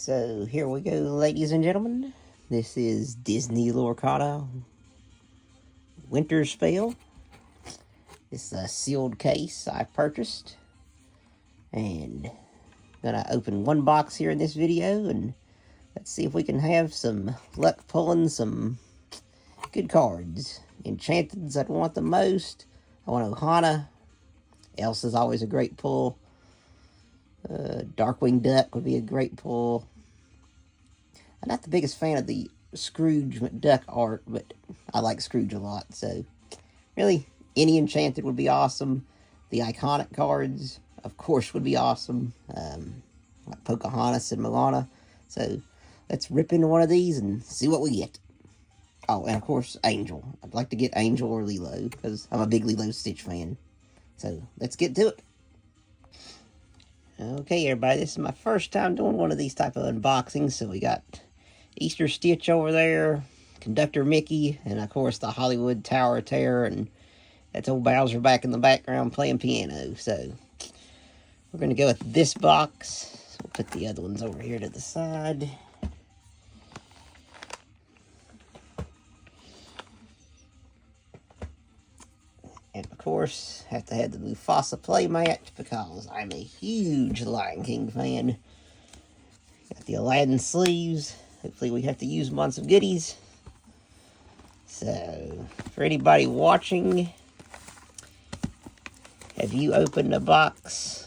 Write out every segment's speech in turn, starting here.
So here we go, ladies and gentlemen. This is Disney Lorcana Winterspell. This is a sealed case I purchased. And I'm gonna open one box here in this video and let's see if we can have some luck pulling some good cards. Enchanteds I'd want the most. I want Ohana. Elsa's always a great pull. Darkwing Duck would be a great pull. I'm not the biggest fan of the Scrooge McDuck art, but I like Scrooge a lot, so really, any Enchanted would be awesome. The iconic cards, of course, would be awesome, like Pocahontas and Moana. So let's rip into one of these and see what we get. Oh, and of course, Angel. I'd like to get Angel or Lilo, because I'm a big Lilo Stitch fan. So let's get to it. Okay, everybody, this is my first time doing one of these type of unboxings, so we got Easter Stitch over there, Conductor Mickey, and of course the Hollywood Tower of Terror, and that's old Bowser back in the background playing piano. So we're going to go with this box. So we'll put the other ones over here to the side. And of course, have to have the Mufasa playmat because I'm a huge Lion King fan. Got the Aladdin sleeves. Hopefully we have to use them on some goodies. So, for anybody watching, have you opened a box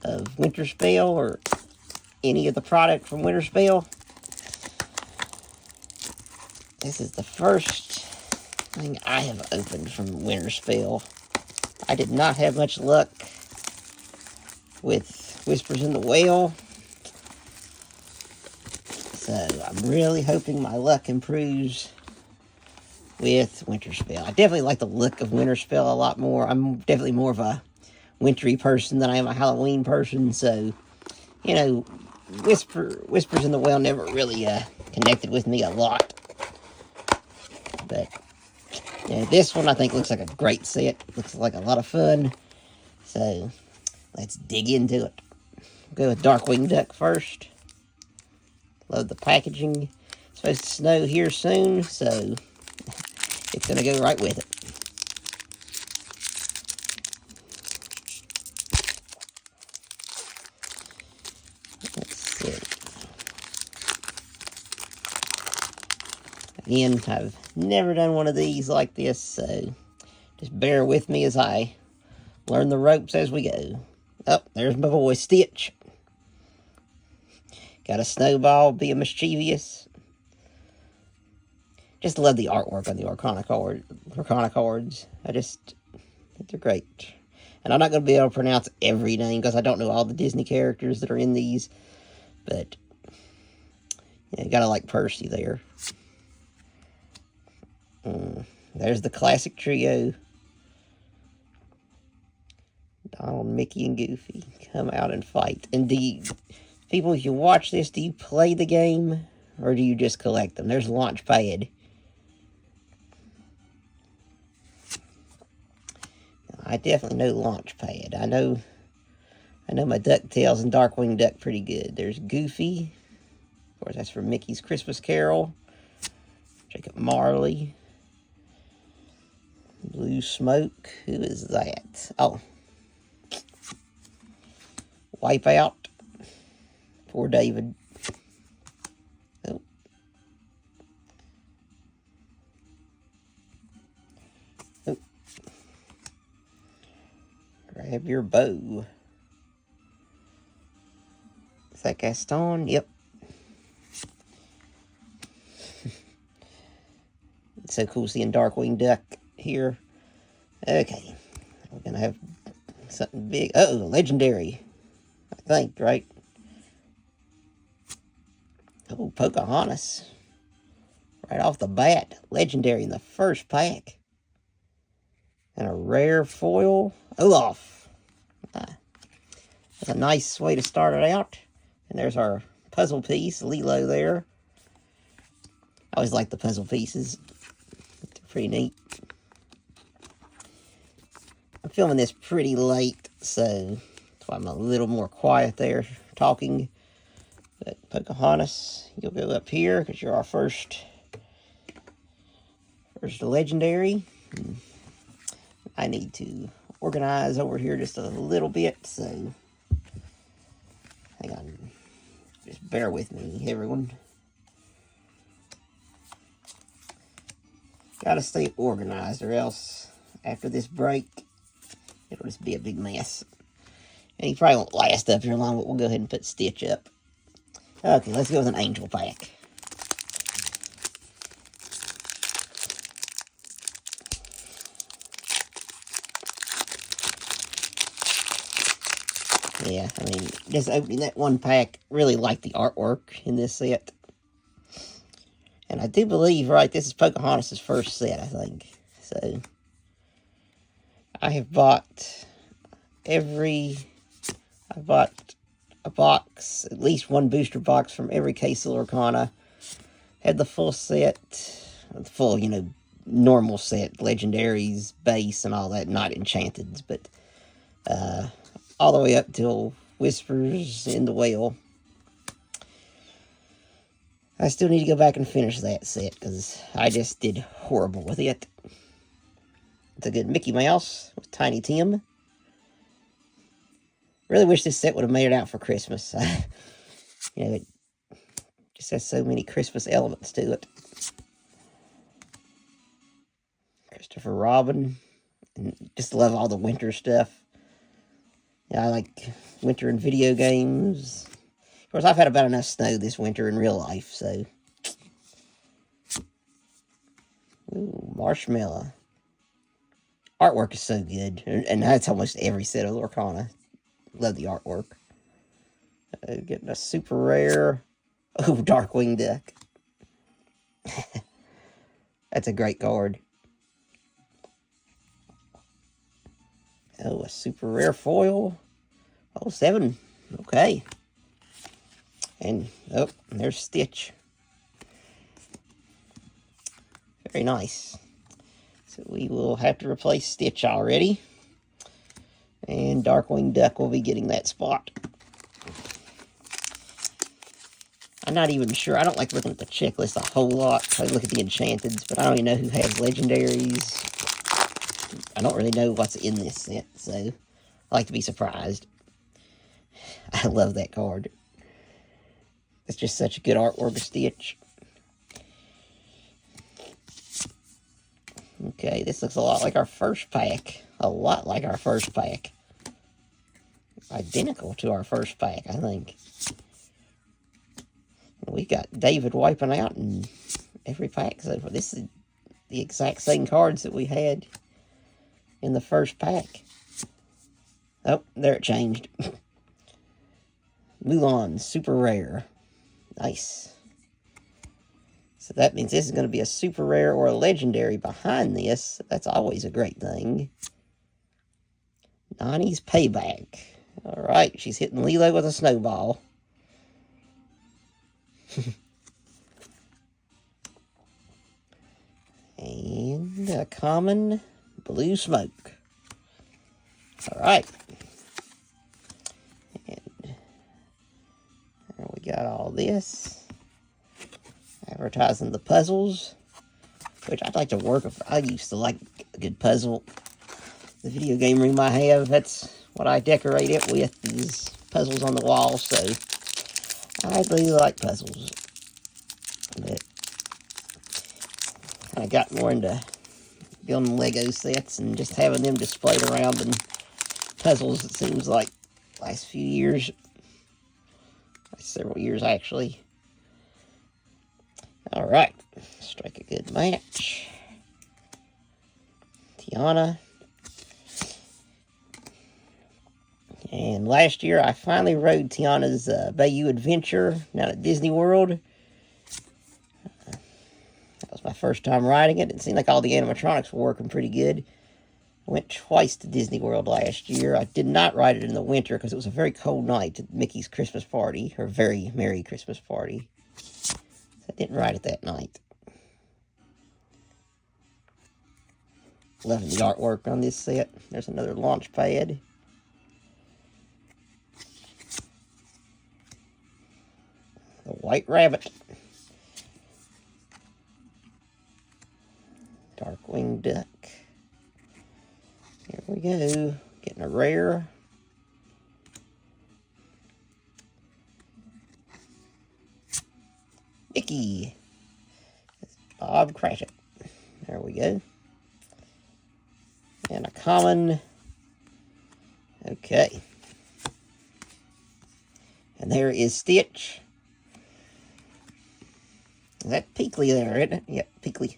of Winterspell or any of the product from Winterspell? This is the first thing I have opened from Winterspell. I did not have much luck with Whispers in the Well. So I'm really hoping my luck improves with Winterspell. I definitely like the look of Winterspell a lot more. I'm definitely more of a wintry person than I am a Halloween person. So, you know, Whispers in the Well never really connected with me a lot. But yeah, this one I think looks like a great set. Looks like a lot of fun. So let's dig into it. Go with Darkwing Duck first. Love the packaging. It's supposed to snow here soon, so it's going to go right with it. Let's see. Again, I've never done one of these like this, so just bear with me as I learn the ropes as we go. Oh, there's my boy Stitch. Got a snowball being mischievous. Just love the artwork on the Lorcana cards. I just think they're great. And I'm not going to be able to pronounce every name because I don't know all the Disney characters that are in these. But, yeah, you gotta like Percy there. There's the classic trio. Donald, Mickey, and Goofy come out and fight. And people, if you watch this, do you play the game or do you just collect them? There's Launchpad. I definitely know Launchpad. I know my DuckTales and Darkwing Duck pretty good. There's Goofy. Of course, that's from Mickey's Christmas Carol. Jacob Marley. Blue Smoke. Who is that? Oh. Wipeout. Poor David. Oh. Oh. Grab your bow. Is that Gaston? Yep. It's so cool seeing Darkwing Duck here. Okay. We're going to have something big. Oh, Legendary. I think, right? Oh, Pocahontas. Right off the bat. Legendary in the first pack. And a rare foil. Olaf. That's a nice way to start it out. And there's our puzzle piece. Lilo there. I always like the puzzle pieces. They're pretty neat. I'm filming this pretty late, so that's why I'm a little more quiet there talking. But Pocahontas, you'll go up here because you're our first legendary. I need to organize over here just a little bit, so hang on. Just bear with me, everyone. Gotta stay organized, or else after this break, it'll just be a big mess. And he probably won't last up here long, but we'll go ahead and put Stitch up. Okay, let's go with an Angel pack. Yeah, I mean, just opening that one pack, really like the artwork in this set. And I do believe, right, this is Pocahontas' first set, I think. So, I have bought a box, at least one booster box from every case of Lorcana. Had the full set, the full, normal set, Legendaries, base, and all that, not Enchanteds, but all the way up till Whispers in the Whale. I still need to go back and finish that set, because I just did horrible with it. It's a good Mickey Mouse with Tiny Tim. Really wish this set would have made it out for Christmas. It just has so many Christmas elements to it. Christopher Robin. And just love all the winter stuff. I like winter in video games. Of course, I've had about enough snow this winter in real life, so. Ooh, Marshmallow. Artwork is so good. And that's almost every set of Lorcana. Love the artwork. Getting a super rare. Oh, Darkwing Duck. That's a great card. Oh, a super rare foil. Oh, 7. Okay. And, oh, there's Stitch. Very nice. So we will have to replace Stitch already. And Darkwing Duck will be getting that spot. I'm not even sure. I don't like looking at the checklist a whole lot. I look at the Enchanteds, but I don't even know who has Legendaries. I don't really know what's in this set, so I like to be surprised. I love that card. It's just such a good artwork of Stitch. Okay, this looks a lot like our first pack. A lot like our first pack. Identical to our first pack, I think. We got David wiping out in every pack so far. This is the exact same cards that we had in the first pack. Oh, there it changed. Mulan, super rare. Nice. So that means this is going to be a super rare or a legendary behind this. That's always a great thing. Nani's Payback. Alright, she's hitting Lilo with a snowball. And a common Blue Smoke. Alright. And there we got all this. Advertising the puzzles, which I'd like to work with. I used to like a good puzzle. The video game room I have, that's what I decorate it with, is puzzles on the wall, so I really like puzzles. But kind of got more into building Lego sets and just having them displayed around in puzzles, it seems like, last few years. Last several years, actually. Alright, strike a good match. Tiana. And last year, I finally rode Tiana's Bayou Adventure down at Disney World. That was my first time riding it. It seemed like all the animatronics were working pretty good. I went twice to Disney World last year. I did not ride it in the winter because it was a very cold night at Mickey's Christmas party, or very merry Christmas party. So I didn't ride it that night. Loving the artwork on this set. There's another launch pad. White Rabbit. Darkwing Duck. Here we go. Getting a rare. Mickey. Bob Cratchit. There we go. And a common. Okay. And there is Stitch. Is that Peakley there, isn't it? Yep, Peakley.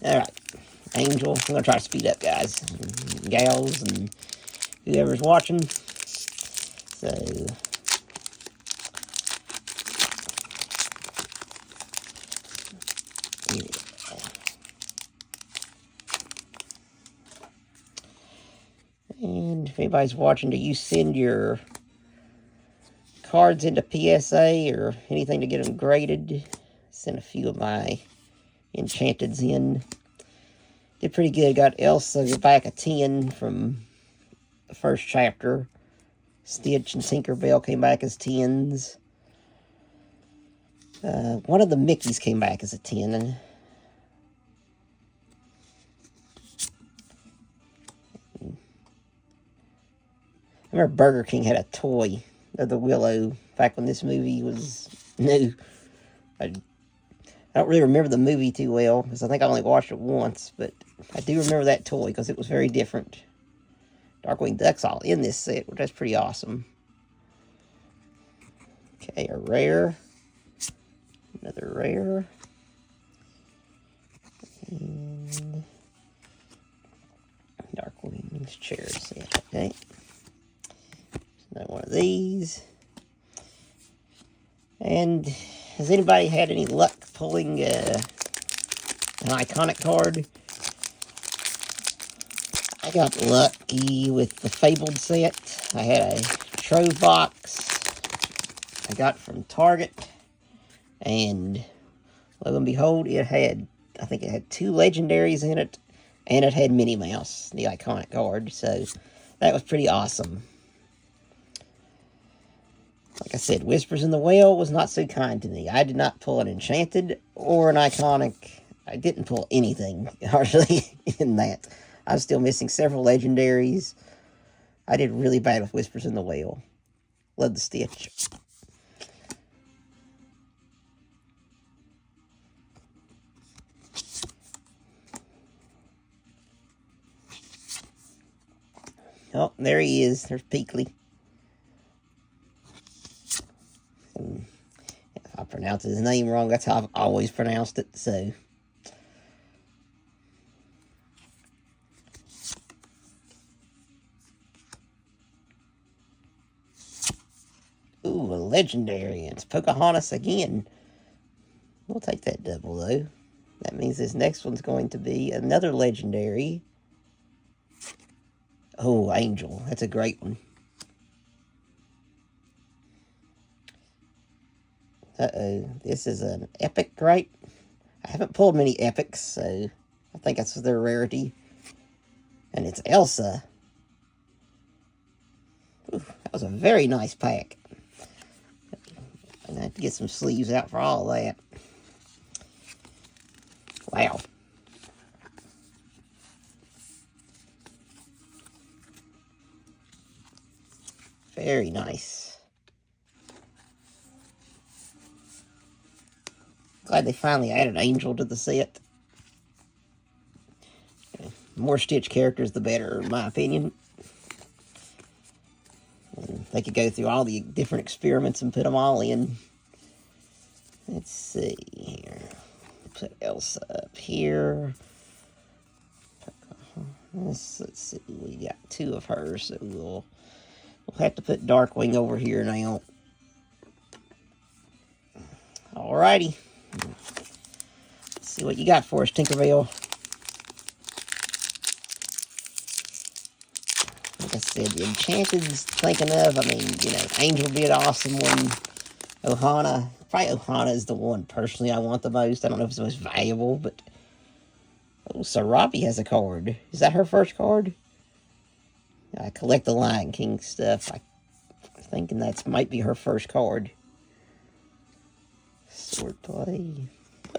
Alright. Angel. I'm going to try to speed up, guys. And gals and whoever's watching. So... yeah. And if anybody's watching, do you send your cards into PSA or anything to get them graded? Sent a few of my enchanteds in. Did pretty good. Got Elsa back a 10 from the first chapter. Stitch and Tinkerbell came back as 10s. One of the Mickeys came back as a 10. I remember Burger King had a toy of the Willow back when this movie was new. I don't really remember the movie too well, because I think I only watched it once, but I do remember that toy, because it was very different. Darkwing Duck's all in this set, which is pretty awesome. Okay, a rare. Another rare. And Darkwing's chair set, okay. Another one of these. And has anybody had any luck pulling an iconic card? I got lucky with the Fabled set. I had a Trove box I got from Target. And lo and behold, it had, I think it had 2 Legendaries in it. And it had Minnie Mouse, the iconic card. So that was pretty awesome. Like I said, Whispers in the Well was not so kind to me. I did not pull an enchanted or an iconic. I didn't pull anything, hardly, in that. I was still missing several legendaries. I did really bad with Whispers in the Well. Love the Stitch. Oh, there he is. There's Peakley. And if I pronounce his name wrong, that's how I've always pronounced it, so. Ooh, a legendary. It's Pocahontas again. We'll take that double, though. That means this next one's going to be another legendary. Oh, Angel. That's a great one. Uh-oh. This is an epic, right? I haven't pulled many epics, so I think that's their rarity. And it's Elsa. Ooh, that was a very nice pack. I'm going to have to get some sleeves out for all that. Wow. Very nice. Glad they finally added Angel to the set. The more Stitch characters, the better, in my opinion. And they could go through all the different experiments and put them all in. Let's see here. Put Elsa up here. Let's see. We got 2 of her, so we'll have to put Darkwing over here now. Alrighty. Let's see what you got for us, Tinkerbell. Like I said, the Enchanted's thinking of, I mean, you know, Angel would be an awesome one. Ohana. Probably Ohana is the one, personally, I want the most. I don't know if it's the most valuable, but... Oh, Sarabi has a card. Is that her first card? I collect the Lion King stuff. I'm thinking that might be her first card. Swordplay.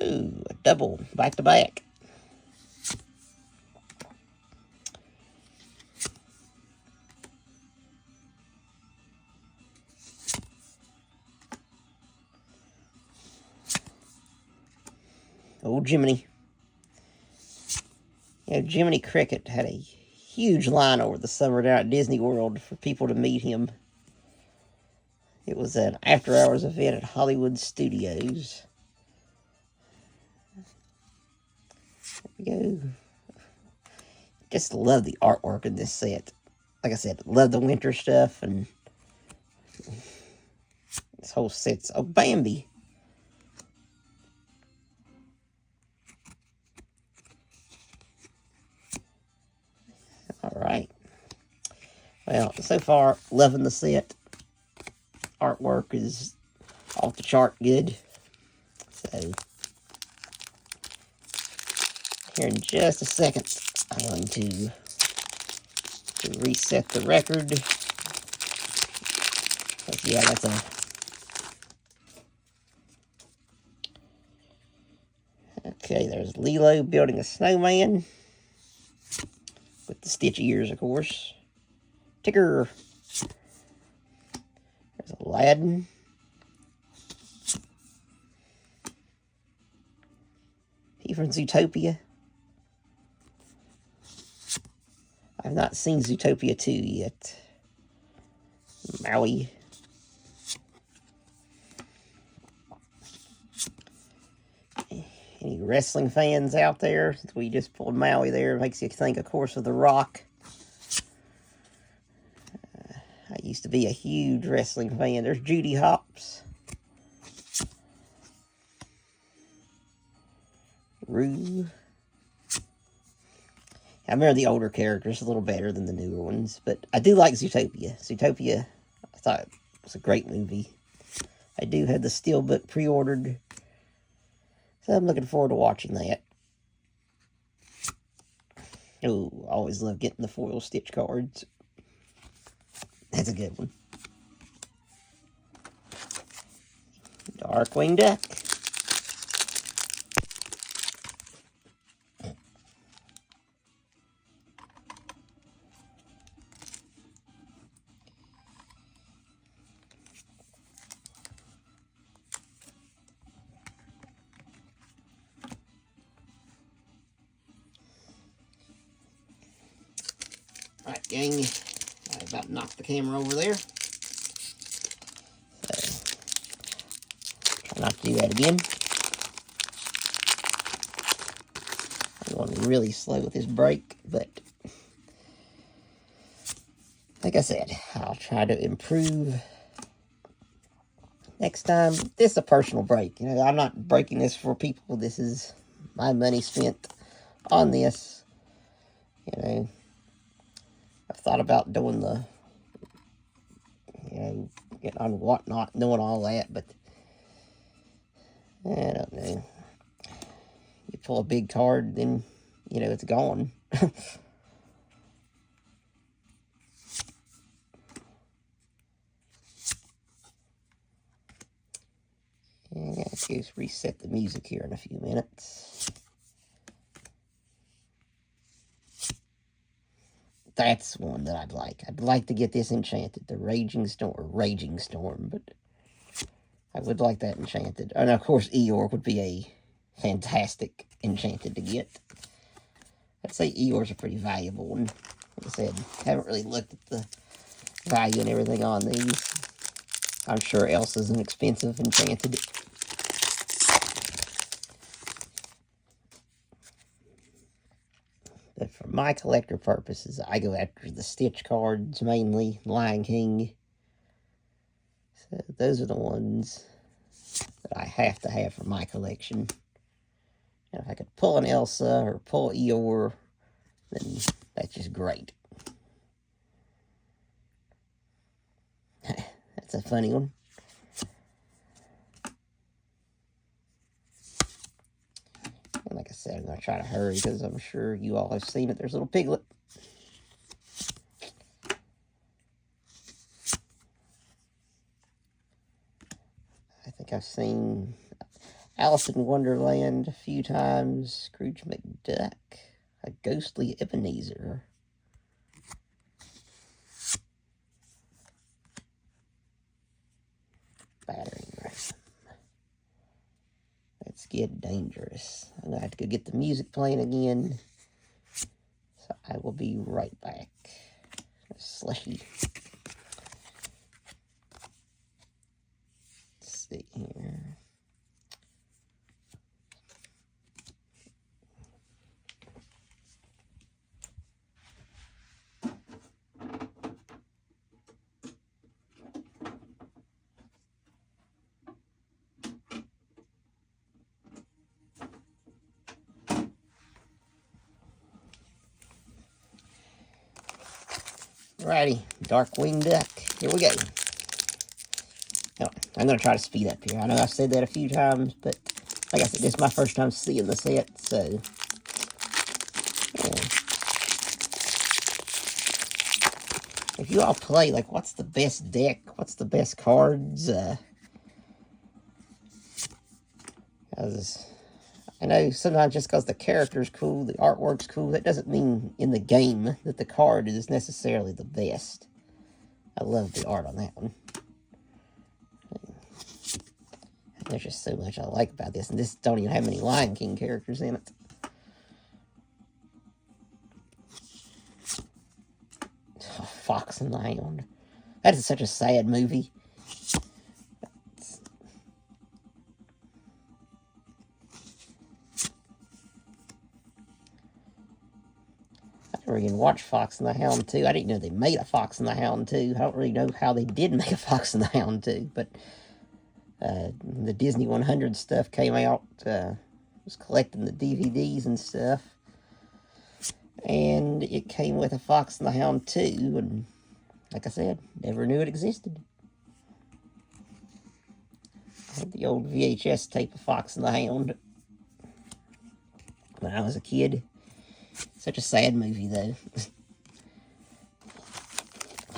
Ooh, a double, back to back. Old Jiminy. You know, Jiminy Cricket had a huge line over the summer down at Disney World for people to meet him. It was an after-hours event at Hollywood Studios. There we go. Just love the artwork in this set. Like I said, love the winter stuff, and this whole set's... Oh, Bambi. Alright. Well, so far, loving the set. Artwork is off the chart good. So, here in just a second, I'm going to reset the record. But yeah, that's a... Okay, there's Lilo building a snowman. With the Stitch ears, of course. Tigger. There's Aladdin. He from Zootopia. I've not seen Zootopia 2 yet. Maui. Any wrestling fans out there? We just pulled Maui there. Makes you think, of course, of The Rock. I used to be a huge wrestling fan. There's Judy Hopps. Rue. I remember the older characters a little better than the newer ones, but I do like Zootopia. Zootopia, I thought it was a great movie. I do have the Steelbook pre-ordered, so I'm looking forward to watching that. Oh, I always love getting the foil Stitch cards. That's a good one. Darkwing Duck. Alright, gang. I about knocked the camera over there. So, try not to do that again. I'm going really slow with this brake, but like I said, I'll try to improve next time. This is a personal break. You know, I'm not breaking this for people. This is my money spent on this. You know, I've thought about doing the, you know, getting on whatnot, doing all that, but I don't know. You pull a big card, then, you know, it's gone. And let's just reset the music here in a few minutes. That's one that I'd like. I'd like to get this enchanted, the Raging Storm, but I would like that enchanted. And of course, Eeyore would be a fantastic enchanted to get. I'd say Eeyore's a pretty valuable one. Like I said, haven't really looked at the value and everything on these. I'm sure Elsa's an expensive enchanted. But for my collector purposes, I go after the Stitch cards, mainly Lion King. So those are the ones that I have to have for my collection. And if I could pull an Elsa or pull Eeyore, then that's just great. That's a funny one. And like I said, I'm going to try to hurry because I'm sure you all have seen it. There's a little piglet. I think I've seen Alice in Wonderland a few times. Scrooge McDuck. A ghostly Ebenezer. Battering ram. Let's get dangerous. I'm going to have to go get the music playing again. So I will be right back. Slushy. Let's see here. Alrighty, Darkwing Duck. Here we go. Now, I'm going to try to speed up here. I know I've said that a few times, but like I said, this is my first time seeing the set, so... Yeah. If you all play, like, what's the best deck? What's the best cards? I know sometimes just because the character's cool, the artwork's cool, that doesn't mean in the game that the card is necessarily the best. I love the art on that one. There's just so much I like about this, and this don't even have many Lion King characters in it. Oh, Fox and the Hound. That is such a sad movie. I never even watched Fox and the Hound 2. I didn't know they made a Fox and the Hound 2. I don't really know how they did make a Fox and the Hound 2, but the Disney 100 stuff came out. Was collecting the DVDs and stuff. And it came with a Fox and the Hound 2, and like I said, never knew it existed. I had the old VHS tape of Fox and the Hound when I was a kid. Such a sad movie, though.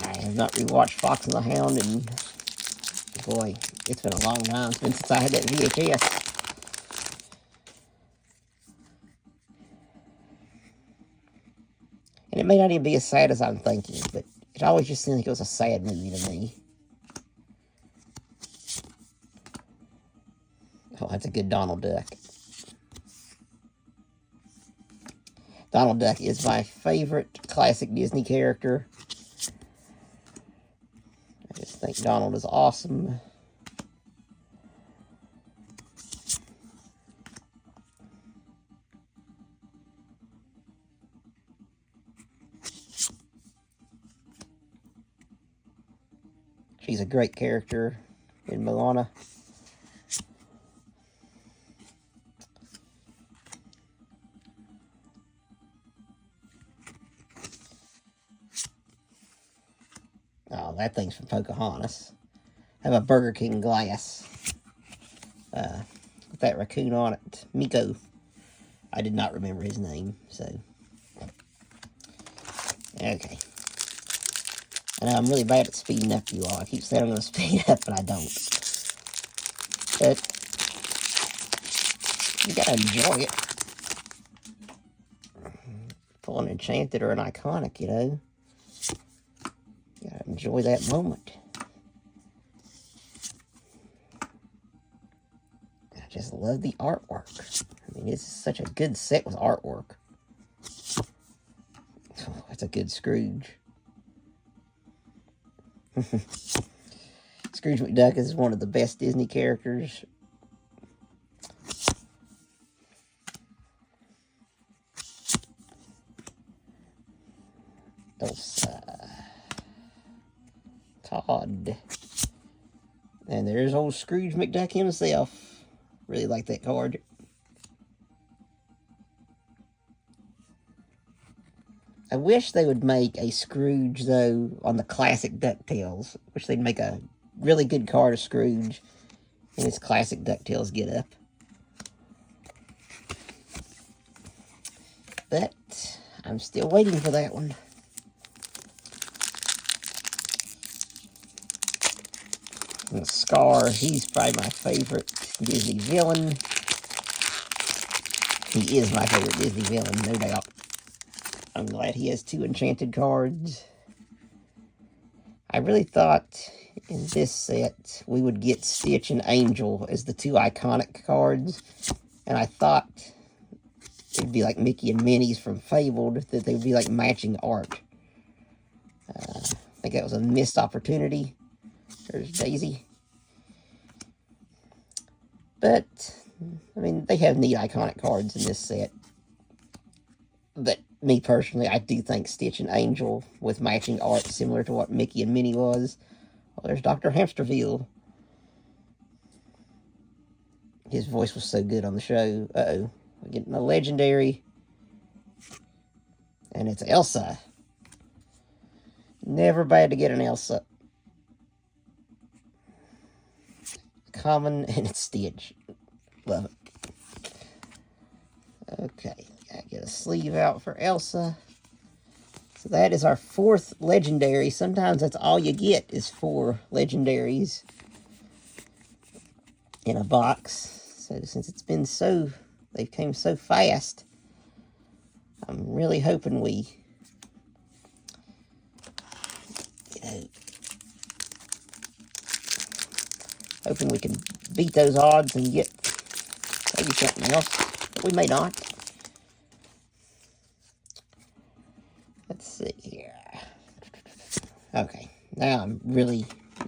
I have not rewatched Fox and the Hound, and boy, it's been a long time. It's been since I had that VHS. And it may not even be as sad as I'm thinking, but it always just seemed like it was a sad movie to me. Oh, that's a good Donald Duck. Donald Duck is my favorite classic Disney character. I just think Donald is awesome. She's a great character in Moana. Oh, that thing's from Pocahontas. I have a Burger King glass with that raccoon on it. Miko. I did not remember his name, so. Okay. I know I'm really bad at speeding up, you all. I keep saying I'm going to speed up, but I don't. But you gotta enjoy it. Pull an Enchanted or an Iconic, you know. You gotta enjoy that moment. I just love the artwork. I mean, it's such a good set with artwork. Oh, that's a good Scrooge. Scrooge McDuck is one of the best Disney characters. Todd. And there's old Scrooge McDuck himself. Really like that card. I wish they would make a Scrooge, though, on the classic DuckTales. I wish they'd make a really good card of Scrooge in his classic DuckTales get-up. But I'm still waiting for that one. And Scar, he's probably my favorite Disney villain. He is my favorite Disney villain, no doubt. I'm glad he has 2 enchanted cards. I really thought in this set we would get Stitch and Angel as the 2 iconic cards. And I thought it'd be like Mickey and Minnie's from Fabled, that they would be like matching art. I think that was a missed opportunity. There's Daisy. But, I mean, they have neat iconic cards in this set. But me personally, I do think Stitch and Angel with matching art similar to what Mickey and Minnie was. Well, there's Dr. Hamsterville. His voice was so good on the show. Uh-oh. We're getting a Legendary. And it's Elsa. Never bad to get an Elsa. Common, and it's Stitch. Love it. Okay, gotta get a sleeve out for Elsa. So that is our 4th Legendary. Sometimes that's all you get is 4 Legendaries in a box. So since it's been so, they've came so fast, I'm really hoping we, hoping we can beat those odds and get maybe something else, but we may not. Let's see here. Okay, now I'm really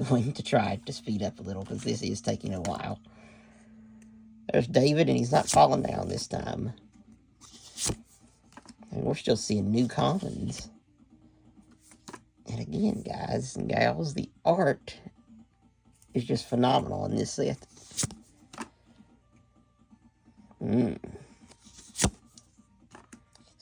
going to try to speed up a little because this is taking a while. There's David, and he's not falling down this time. And we're still seeing new commons. And again, guys and gals, the art is just phenomenal in this set. This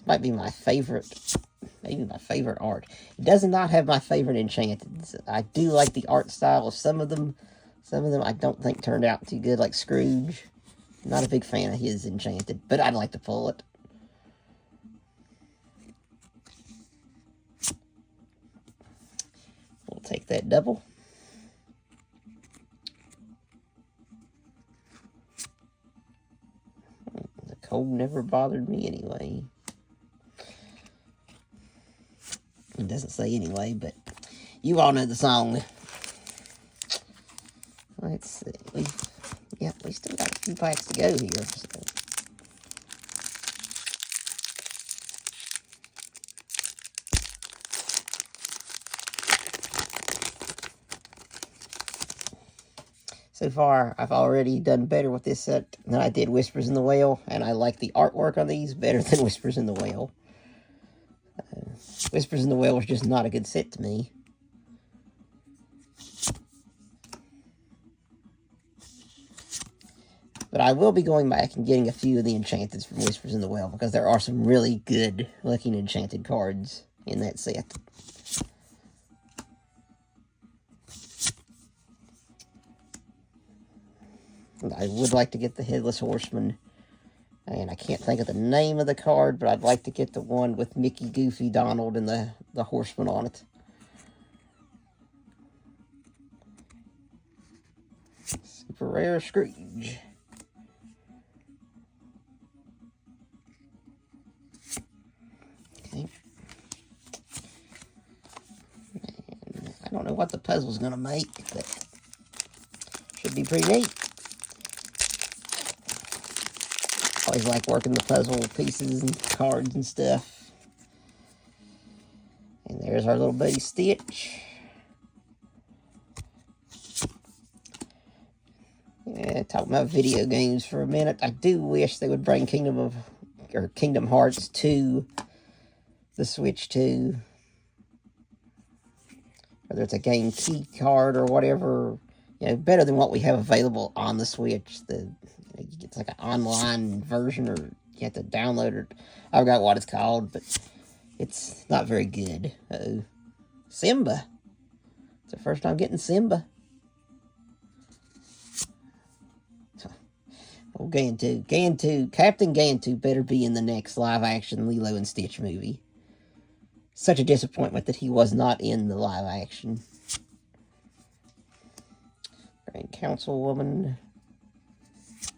might be my favorite, maybe my favorite art. It does not have my favorite Enchanted. I do like the art style of some of them. Some of them I don't think turned out too good, like Scrooge. Not a big fan of his Enchanted, but I'd like to pull it. We'll take that double. The cold never bothered me anyway. It doesn't say anyway, but you all know the song. Let's see. We still got a few packs to go here. So far, I've already done better with this set than I did Whispers in the Whale, and I like the artwork on these better than Whispers in the Whale. Whispers in the Whale was just not a good set to me. But I will be going back and getting a few of the Enchanteds from Whispers in the Well, because there are some really good looking Enchanted cards in that set. I would like to get the Headless Horseman. And I can't think of the name of the card, but I'd like to get the one with Mickey, Goofy, Donald, and the Horseman on it. Super rare Scrooge. Okay. And I don't know what the puzzle's going to make, but should be pretty neat. Always like working the puzzle pieces and cards and stuff. And there's our little buddy Stitch. Yeah, talking about video games for a minute. I do wish they would bring Kingdom Hearts to the Switch 2. Whether it's a game key card or whatever, you know, better than what we have available on the Switch. It's like an online version, or you have to download it. I forgot what it's called, but it's not very good. Uh-oh. Simba. It's the first time getting Simba. Oh, Gantu. Captain Gantu better be in the next live-action Lilo and Stitch movie. Such a disappointment that he was not in the live-action. And Councilwoman.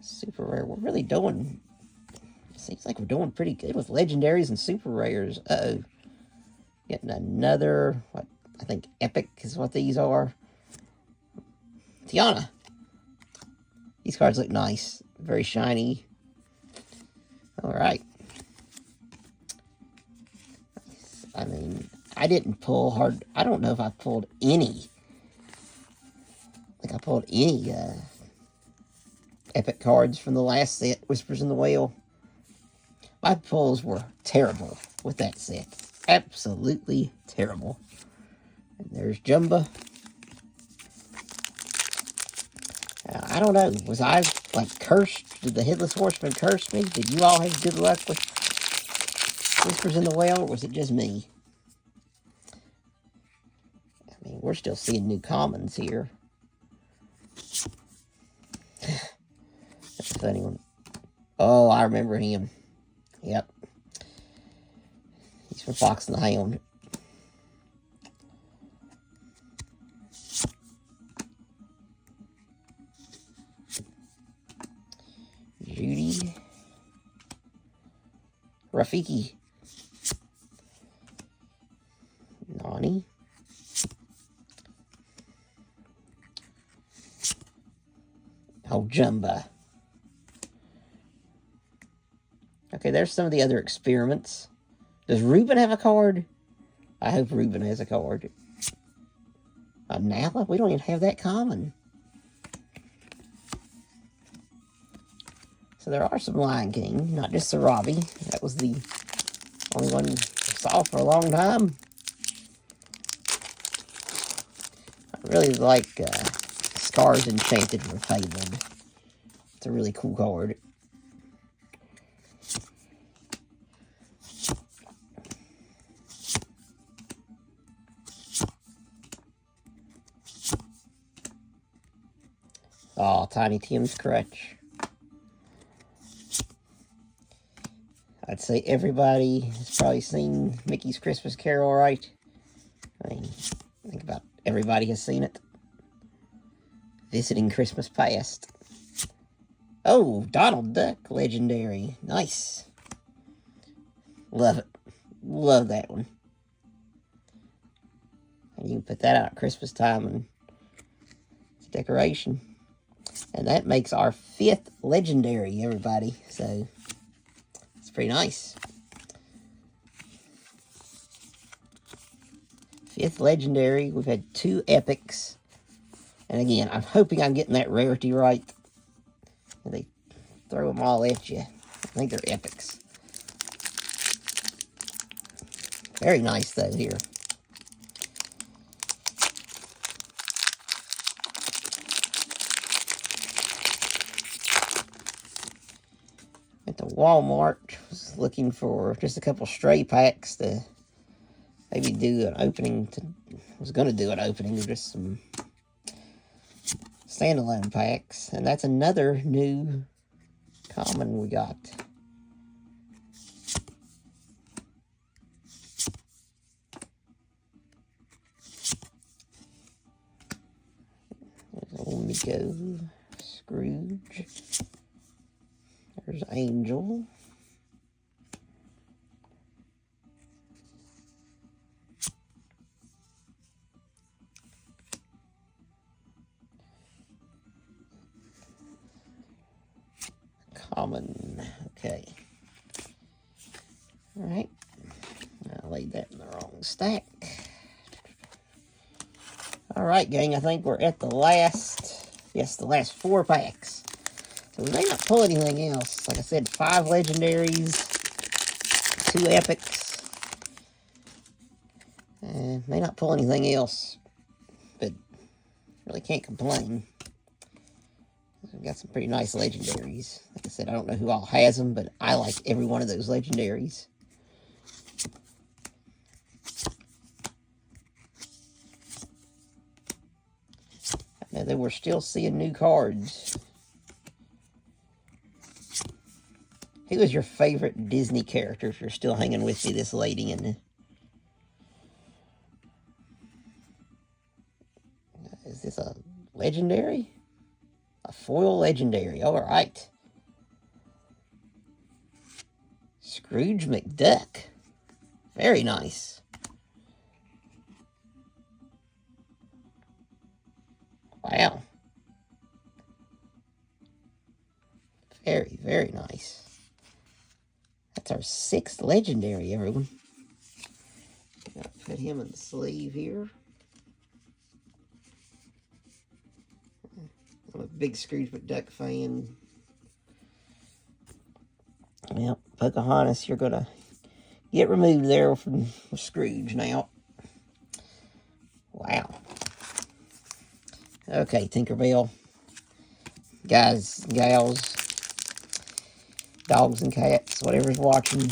Super rare. We're really doing... Seems like we're doing pretty good with legendaries and super rares. Uh-oh. Getting another... What? I think epic is what these are. Tiana. These cards look nice. Very shiny. Alright. I mean, I didn't pull hard... I don't know if I pulled any. I think I pulled any epic cards from the last set, Whispers in the Whale. My pulls were terrible with that set. Absolutely terrible. And there's Jumba. I don't know. Was I, like, cursed? Did the Headless Horseman curse me? Did you all have good luck with Whispers in the Whale, or was it just me? I mean, we're still seeing new commons here. That's a funny one. Oh, I remember him. Yep. He's from Fox and the Hound. Judy. Rafiki. Nani. Oh, Jumba. Okay, there's some of the other experiments. Does Ruben have a card? I hope Ruben has a card. Nala? We don't even have that common. So there are some Lion King, not just Sarabi. That was the only one I saw for a long time. I really like Scars Enchanted for Fabled. It's a really cool card. Oh, Tiny Tim's Crutch. I'd say everybody has probably seen Mickey's Christmas Carol, right? I mean, I think about everybody has seen it. Visiting Christmas Past. Oh, Donald Duck Legendary. Nice. Love it. Love that one. And you can put that out at Christmas time and it's a decoration. And that makes our 5th Legendary, everybody. So, it's pretty nice. 5th Legendary. We've had 2 Epics. And again, I'm hoping I'm getting that rarity right. And they throw them all at you. I think they're Epics. Very nice, though, here. At the Walmart, was looking for just a couple stray packs to maybe do an opening. Was going to do an opening of just some standalone packs. And that's another new common we got. There's old Miko, Scrooge. There's Angel. Common. Okay. Alright. I laid that in the wrong stack. Alright, gang. I think we're at the last... Yes, the last 4 packs. So we may not pull anything else. Like I said, 5 Legendaries, 2 Epics. May not pull anything else. But really can't complain. We've got some pretty nice Legendaries. Like I said, I don't know who all has them, but I like every one of those Legendaries. I know that we're still seeing new cards. Who is your favorite Disney character if you're still hanging with me, this lady? And is this a Legendary? A foil legendary. All right. Scrooge McDuck. Very nice. Wow. Very, very nice. That's our 6th legendary, everyone. Gotta put him in the sleeve here. I'm a big Scrooge McDuck fan. Well, Pocahontas, you're gonna get removed there from Scrooge now. Wow. Okay, Tinkerbell. Guys, gals, dogs and cats, whatever's watching.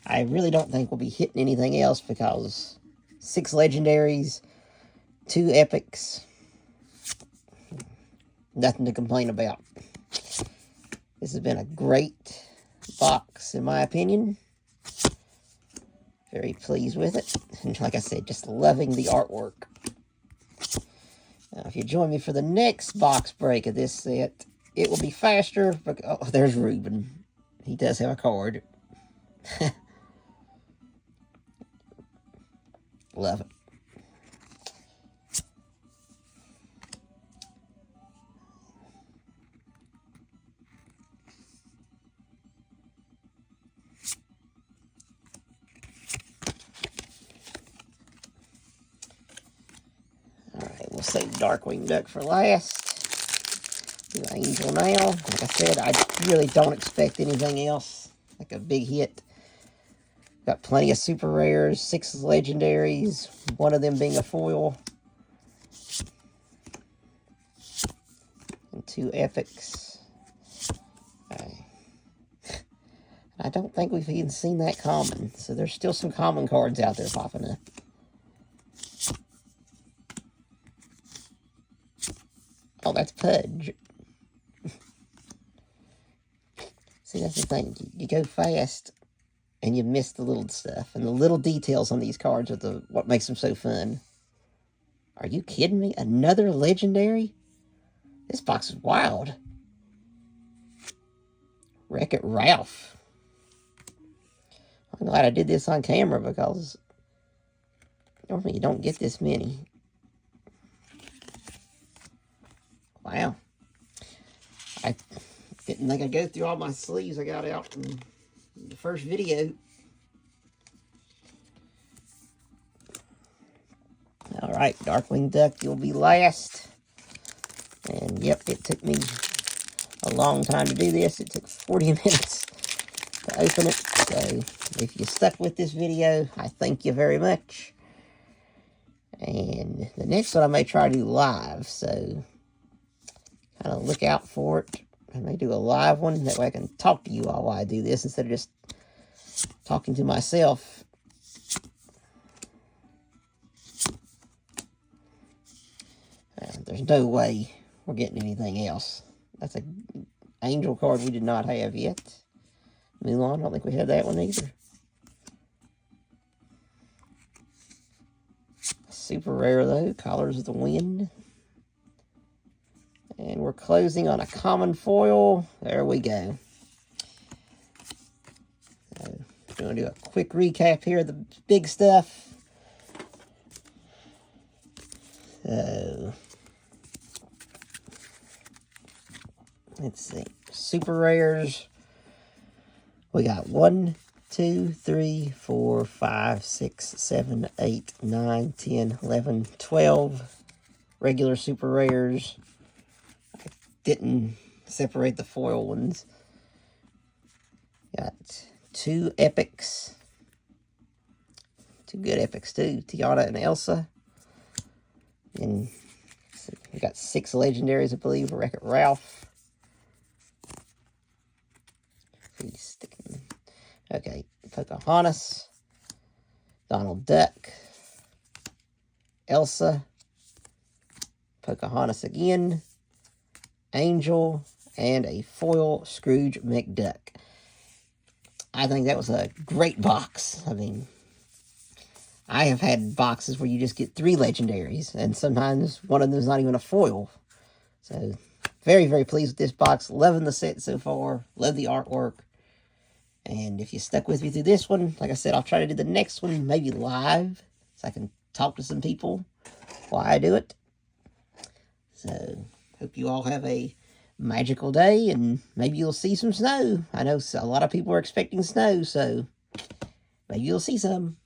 I really don't think we'll be hitting anything else because 6 legendaries, 2 epics. Nothing to complain about. This has been a great box, in my opinion. Very pleased with it. And like I said, just loving the artwork. Now, if you join me for the next box break of this set, it will be faster. But, oh, there's Reuben. He does have a card. Love it. Alright, we'll save Darkwing Duck for last. Do Angel now. Like I said, I really don't expect anything else. Like a big hit. Got plenty of super rares, 6 legendaries, one of them being a foil. And 2 epics. I don't think we've even seen that common. So there's still some common cards out there popping up. Oh, that's Pudge. See, that's the thing. You go fast and you miss the little stuff. And the little details on these cards are what makes them so fun. Are you kidding me? Another legendary? This box is wild. Wreck-It Ralph. I'm glad I did this on camera because normally you don't get this many. Wow. I didn't think I'd go through all my sleeves I got out in the first video. Alright, Darkwing Duck, you'll be last. And yep, it took me a long time to do this. It took 40 minutes to open it. So if you stuck with this video, I thank you very much. And the next one I may try to do live, so kind of look out for it. I may do a live one, that way I can talk to you all while I do this instead of just talking to myself. There's no way we're getting anything else. That's an angel card we did not have yet. Mulan, I don't think we had that one either. Super rare though, Colors of the Wind. And we're closing on a common foil. There we go. So, we're going to do a quick recap here of the big stuff. So, let's see. Super rares. We got 1, 2, 3, 4, 5, 6, 7, 8, 9, 10, 11, 12 regular super rares. I didn't separate the foil ones. Got 2 epics. 2 good epics too. Tiana and Elsa. And we got 6 legendaries, I believe. Wreck-It Ralph. Okay, Pocahontas, Donald Duck, Elsa, Pocahontas again, Angel, and a foil Scrooge McDuck. I think that was a great box. I mean, I have had boxes where you just get 3 legendaries, and sometimes one of them is not even a foil. So, very, very pleased with this box. Loving the set so far. Love the artwork. And if you stuck with me through this one, like I said, I'll try to do the next one maybe live, so I can talk to some people while I do it. So, hope you all have a magical day, and maybe you'll see some snow. I know a lot of people are expecting snow, so maybe you'll see some.